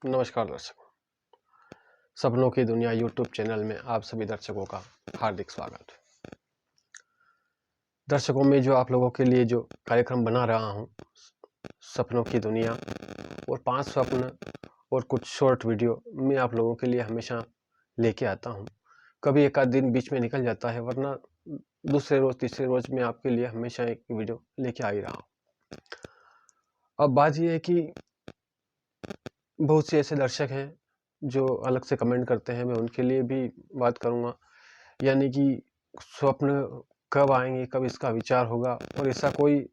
नमस्कार दर्शकों, सपनों की दुनिया यूट्यूब चैनल में आप सभी दर्शकों का हार्दिक स्वागत। दर्शकों, मैं जो आप लोगों के लिए जो कार्यक्रम बना रहा हूं, सपनों की दुनिया और 5 स्वप्न और कुछ शॉर्ट वीडियो मैं आप लोगों के लिए हमेशा लेके आता हूं। कभी एक आध दिन बीच में निकल जाता है, वरना दूसरे रोज तीसरे रोज मैं आपके लिए हमेशा एक वीडियो लेके आ ही रहा हूं। अब बात यह है कि बहुत से ऐसे दर्शक हैं जो अलग से कमेंट करते हैं, मैं उनके लिए भी बात करूंगा। यानी कि स्वप्न कब आएंगे, कब इसका विचार होगा, और ऐसा कोई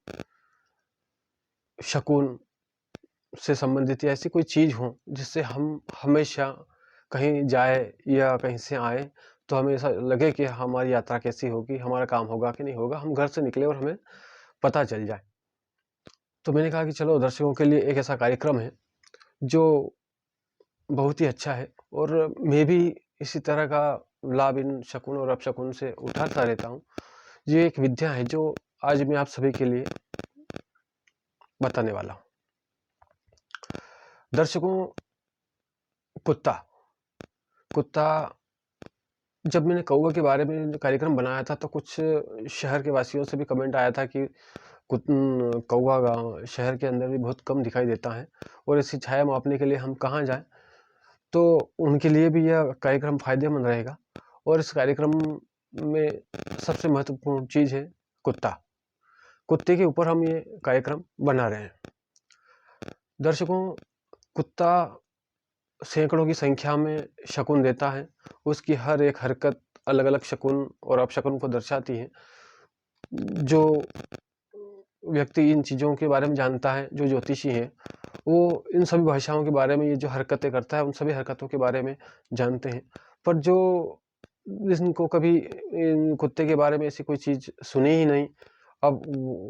शकुन से संबंधित या ऐसी कोई चीज हो जिससे हम हमेशा कहीं जाए या कहीं से आए तो हमें ऐसा लगे कि हमारी यात्रा कैसी होगी, हमारा काम होगा कि नहीं होगा, हम घर से निकले और हमें पता चल जाए। तो मैंने कहा कि चलो दर्शकों के लिए एक ऐसा कार्यक्रम है जो बहुत ही अच्छा है, और मैं भी इसी तरह का लाभ इन शकुन और अपशकुन से उठाता रहता हूँ। ये एक विद्या है जो आज मैं आप सभी के लिए बताने वाला हूँ। दर्शकों, कुत्ता जब मैंने कौवा के बारे में कार्यक्रम बनाया था तो कुछ शहर के वासियों से भी कमेंट आया था कि कौवा गाँव शहर के अंदर भी बहुत कम दिखाई देता है और इसकी छाया मापने के लिए हम कहाँ जाएं। तो उनके लिए भी यह कार्यक्रम फायदेमंद रहेगा। और इस कार्यक्रम में सबसे महत्वपूर्ण चीज है कुत्ते के ऊपर हम ये कार्यक्रम बना रहे हैं। दर्शकों, कुत्ता सैकड़ों की संख्या में शकुन देता है। उसकी हर एक हरकत अलग अलग शकुन और अपशकुन को दर्शाती है। जो व्यक्ति इन चीजों के बारे में जानता है, जो ज्योतिषी है, वो इन सभी भाषाओं के बारे में, ये जो हरकतें करता है उन सभी हरकतों के बारे में जानते हैं। पर जो जिनको कभी इन कुत्ते के बारे में ऐसी कोई चीज सुनी ही नहीं, अब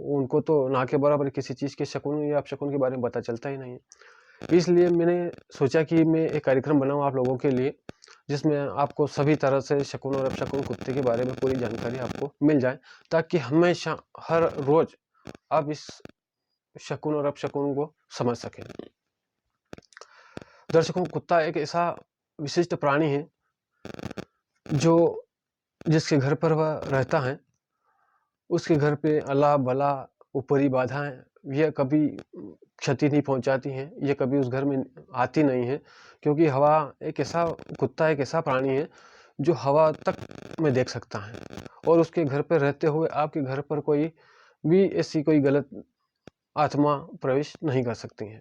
उनको तो ना के बराबर किसी चीज के शकुन या अपशकुन के बारे में पता चलता ही नहीं है। इसलिए मैंने सोचा कि मैं एक कार्यक्रम बनाऊं आप लोगों के लिए, जिसमें आपको सभी तरह से शकुन और अपशकुन कुत्ते के बारे में पूरी जानकारी आपको मिल जाए, ताकि हमेशा हर रोज आप इस शकुन और अपशकुन को समझ सकें। दर्शकों, कुत्ता एक ऐसा विशिष्ट प्राणी है जो जिसके घर पर वह रहता है, उसके घर पे अला बला ऊपरी बाधाएं यह कभी क्षति नहीं पहुंचाती हैं, ये कभी उस घर में आती नहीं है। क्योंकि कुत्ता एक ऐसा प्राणी है जो हवा तक में देख सकता है, और उसके घर पर रहते हुए आपके घर पर कोई भी ऐसी कोई गलत आत्मा प्रवेश नहीं कर सकती है।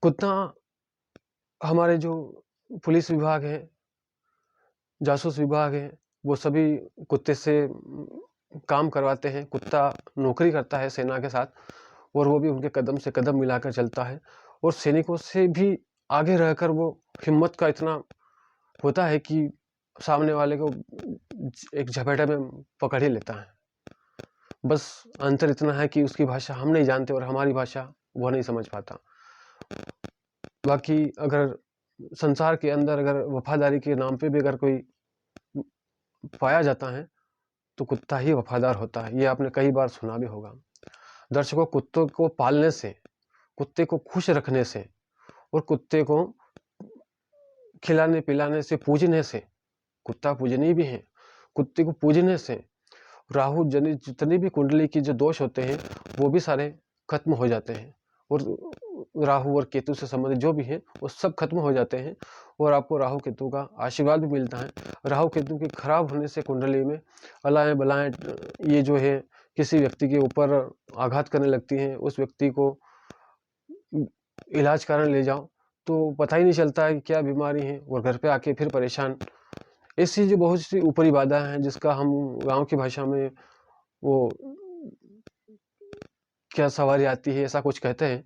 कुत्ता हमारे जो पुलिस विभाग है, जासूस विभाग है, वो सभी कुत्ते से काम करवाते हैं। कुत्ता नौकरी करता है सेना के साथ, और वो भी उनके कदम से कदम मिलाकर चलता है, और सैनिकों से भी आगे रहकर वो हिम्मत का इतना होता है कि सामने वाले को एक झपेटे में पकड़ ही लेता है। बस अंतर इतना है कि उसकी भाषा हम नहीं जानते और हमारी भाषा वो नहीं समझ पाता। बाकी अगर संसार के अंदर अगर वफादारी के नाम पे भी अगर कोई पाया जाता है तो कुत्ता ही वफादार होता है। ये आपने कई बार सुना भी होगा। दर्शकों, कुत्तों को पालने से, कुत्ते को खुश रखने से और कुत्ते को खिलाने पिलाने से, पूजने से, कुत्ता पूजनीय भी है, कुत्ते को पूजने से राहु जनित जितनी भी कुंडली की जो दोष होते हैं वो भी सारे खत्म हो जाते हैं, और राहु और केतु से संबंधित जो भी है वो सब खत्म हो जाते हैं, और आपको राहु केतु का आशीर्वाद भी मिलता है। राहु केतु के खराब होने से कुंडली में अलाएं बलाएं ये जो है किसी व्यक्ति के ऊपर आघात करने लगती हैं। उस व्यक्ति को इलाज कराने ले जाओ तो पता ही नहीं चलता है कि क्या बीमारी है, और घर पे आके फिर परेशान। ऐसी जो बहुत सी ऊपरी बाधा है, जिसका हम गांव की भाषा में वो क्या सवारी आती है ऐसा कुछ कहते हैं।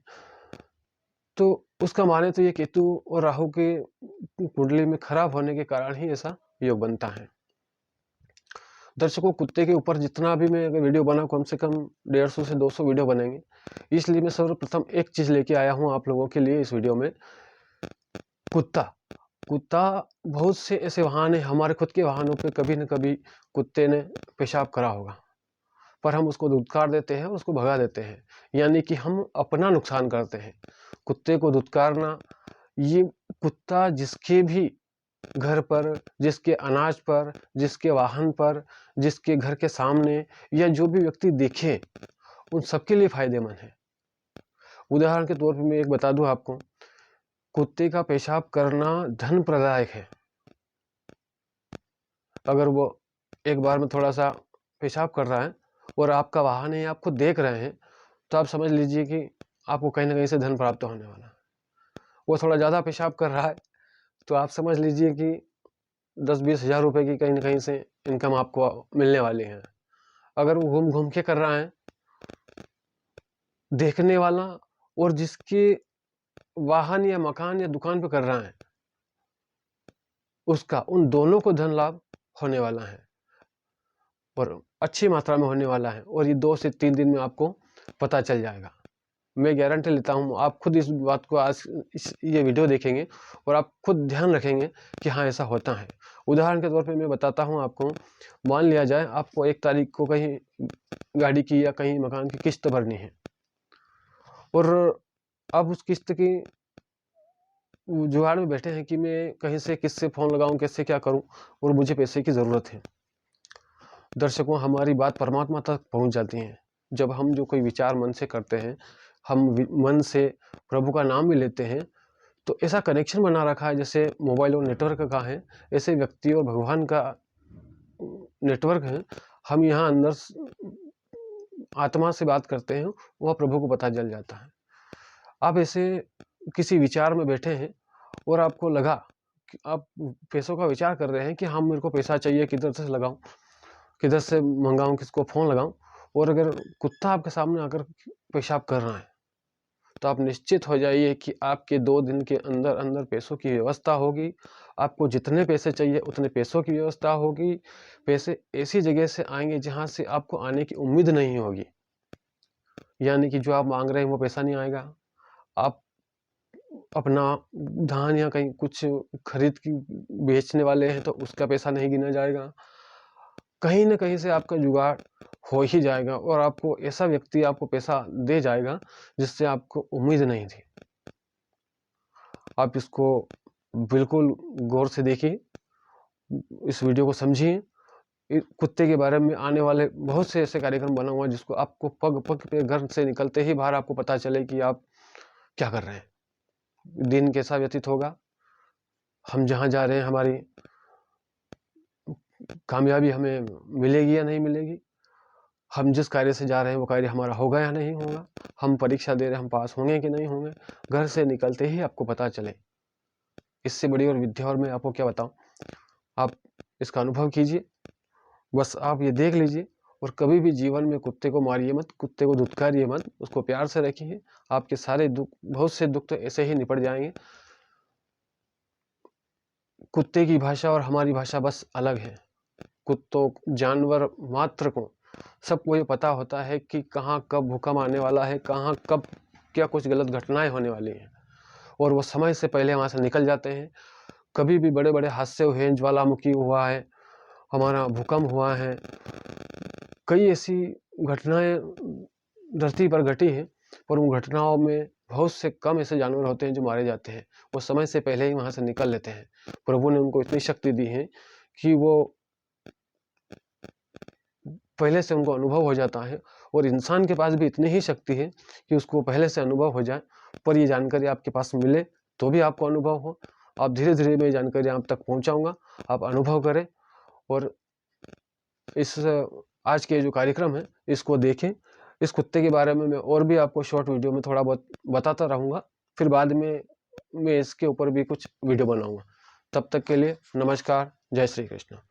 तो उसका माने तो ये केतु और राहु के कुंडली में खराब होने के कारण ही ऐसा योग बनता है। दर्शकों, कुत्ते के ऊपर जितना भी मैं अगर वीडियो बनाऊं, कम से कम 150 से 200 वीडियो बनेंगे। इसलिए मैं सर्वप्रथम एक चीज लेके आया हूं आप लोगों के लिए इस वीडियो में। कुत्ता बहुत से ऐसे वाहन है, हमारे खुद के वाहनों पे कभी न कभी कुत्ते ने पेशाब करा होगा, पर हम उसको धुतकार देते हैं, उसको भगा देते हैं, यानी कि हम अपना नुकसान करते हैं। कुत्ते को धुतकारना ये कुत्ता जिसके भी घर पर, जिसके अनाज पर, जिसके वाहन पर, जिसके घर के सामने या जो भी व्यक्ति देखे, उन सबके लिए फायदेमंद है। उदाहरण के तौर पे मैं एक बता दूं आपको, कुत्ते का पेशाब करना धन प्रदायक है। अगर वो एक बार में थोड़ा सा पेशाब कर रहा है और आपका वाहन है, आप खुद देख रहे हैं, तो आप समझ लीजिए कि आपको कहीं ना कहीं से धन प्राप्त होने वाला है। वो थोड़ा ज़्यादा पेशाब कर रहा है तो आप समझ लीजिए कि 10-20 हज़ार रुपये की कहीं ना कहीं से इनकम आपको मिलने वाली है। अगर वो घूम घूम के कर रहा है, देखने वाला और जिसके वाहन या मकान या दुकान पे कर रहा है, उसका, उन दोनों को धन लाभ होने वाला है और अच्छी मात्रा में होने वाला है। और ये 2 से 3 दिन में आपको पता चल जाएगा। मैं गारंटी लेता हूँ, आप खुद इस बात को आज ये वीडियो देखेंगे और आप खुद ध्यान रखेंगे कि हाँ ऐसा होता है। उदाहरण के तौर पे मैं बताता हूँ आपको, मान लिया जाए आपको 1 तारीख को कहीं गाड़ी की या कहीं मकान की किस्त भरनी है और अब उस किस्त की जुगाड़ में बैठे हैं कि मैं कहीं से किससे फ़ोन लगाऊं, कैसे क्या करूं, और मुझे पैसे की ज़रूरत है। दर्शकों, हमारी बात परमात्मा तक पहुंच जाती है जब हम जो कोई विचार मन से करते हैं, हम मन से प्रभु का नाम भी लेते हैं, तो ऐसा कनेक्शन बना रखा है जैसे मोबाइल और नेटवर्क का है, ऐसे व्यक्ति और भगवान का नेटवर्क है। हम यहाँ अंदर आत्मा से बात करते हैं, वह प्रभु को पता चल जाता है। आप ऐसे किसी विचार में बैठे हैं और आपको लगा कि आप पैसों का विचार कर रहे हैं कि हाँ मेरे को पैसा चाहिए, किधर से लगाऊं, किधर से मंगाऊं, किसको फ़ोन लगाऊं, और अगर कुत्ता आपके सामने आकर पेशाब कर रहा है तो आप निश्चित हो जाइए कि आपके 2 दिन के अंदर अंदर पैसों की व्यवस्था होगी। आपको जितने पैसे चाहिए उतने पैसों की व्यवस्था होगी। पैसे ऐसी जगह से आएंगे जहां से आपको आने की उम्मीद नहीं होगी, यानी कि जो आप मांग रहे हैं वो पैसा नहीं आएगा। आप अपना धान या कहीं कुछ खरीद के बेचने वाले हैं तो उसका पैसा नहीं गिना जाएगा। कहीं न कहीं से आपका जुगाड़ हो ही जाएगा और आपको ऐसा व्यक्ति आपको पैसा दे जाएगा जिससे आपको उम्मीद नहीं थी। आप इसको बिल्कुल गौर से देखिए, इस वीडियो को समझिए। कुत्ते के बारे में आने वाले बहुत से ऐसे कार्यक्रम बना हुआ है जिसको आपको पग-पग पे घर से निकलते ही बाहर आपको पता चले कि आप क्या कर रहे हैं, दिन कैसा व्यतीत होगा, हम जहाँ जा रहे हैं हमारी कामयाबी हमें मिलेगी या नहीं मिलेगी, हम जिस कार्य से जा रहे हैं वो कार्य हमारा होगा या नहीं होगा, हम परीक्षा दे रहे हैं हम पास होंगे कि नहीं होंगे, घर से निकलते ही आपको पता चले। इससे बड़ी और विद्या और मैं आपको क्या बताऊं, आप इसका अनुभव कीजिए। बस आप ये देख लीजिए और कभी भी जीवन में कुत्ते को मारिए मत, कुत्ते को धुतकारिए मत, उसको प्यार से रखिए। आपके सारे दुख, बहुत से दुख तो ऐसे ही निपट जाएंगे। कुत्ते की भाषा और हमारी भाषा बस अलग है। कुत्तों, जानवर मात्र को सबको ये पता होता है कि कहाँ कब भूकंप आने वाला है, कहाँ कब क्या कुछ गलत घटनाएं होने वाली हैं, और वो समय से पहले वहाँ से निकल जाते हैं। कभी भी बड़े बड़े हादसे हुए हैं, ज्वालामुखी हुआ है, हमारा भूकंप हुआ है, कई ऐसी घटनाएं धरती पर घटी हैं, पर उन घटनाओं में बहुत से कम ऐसे जानवर होते हैं जो मारे जाते हैं। वो समय से पहले ही वहाँ से निकल लेते हैं। प्रभु ने उनको इतनी शक्ति दी है कि वो पहले से उनको अनुभव हो जाता है, और इंसान के पास भी इतनी ही शक्ति है कि उसको पहले से अनुभव हो जाए। पर ये जानकारी आपके पास मिले तो भी आपको अनुभव हो। आप धीरे-धीरे मैं जानकारी आप तक पहुँचाऊँगा, आप अनुभव करें और इस आज के जो कार्यक्रम है इसको देखें। इस कुत्ते के बारे में मैं और भी आपको शॉर्ट वीडियो में थोड़ा बहुत बताता रहूँगा। फिर बाद में मैं इसके ऊपर भी कुछ वीडियो बनाऊँगा। तब तक के लिए नमस्कार, जय श्री कृष्ण।